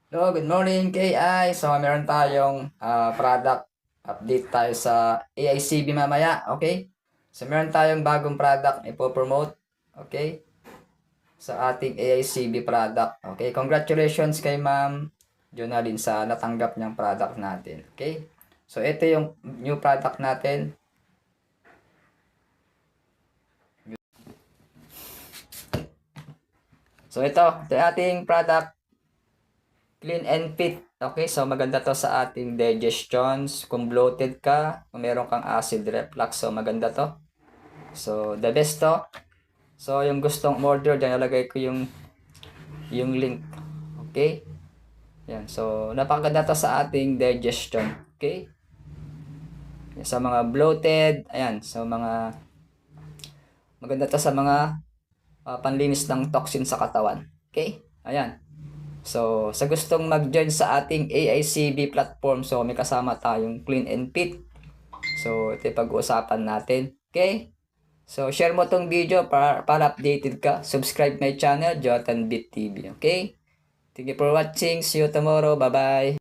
Hello, good morning KI. So, meron tayong product update tayo sa AICB mamaya, okay? So, meron tayong bagong product ipo-promote, okay? Sa ating AICB product, okay? Congratulations kay Ma'am Jonalyn sa natanggap niyang product natin, okay? So, ito yung new product natin. So, ito yung ating product. Clean and fit. Okay, so maganda to sa ating digestions. Kung bloated ka, kung meron kang acid reflux, so maganda to. So, the best to. So, yung gustong order, dyan nalagay ko yung link. Okay? Yan. So, napakaganda to sa ating digestion. Okay? Sa mga bloated, ayan, sa mga maganda to sa mga panlinis ng toxin sa katawan. Okay? Ayan. So, sa gustong mag-join sa ating AICB platform, so may kasama tayong Clean and Fit. So, ito yung pag-uusapan natin. Okay? So, share mo tong video para updated ka. Subscribe my channel, Jotan Beat TV. Okay? Thank you for watching. See you tomorrow. Bye-bye.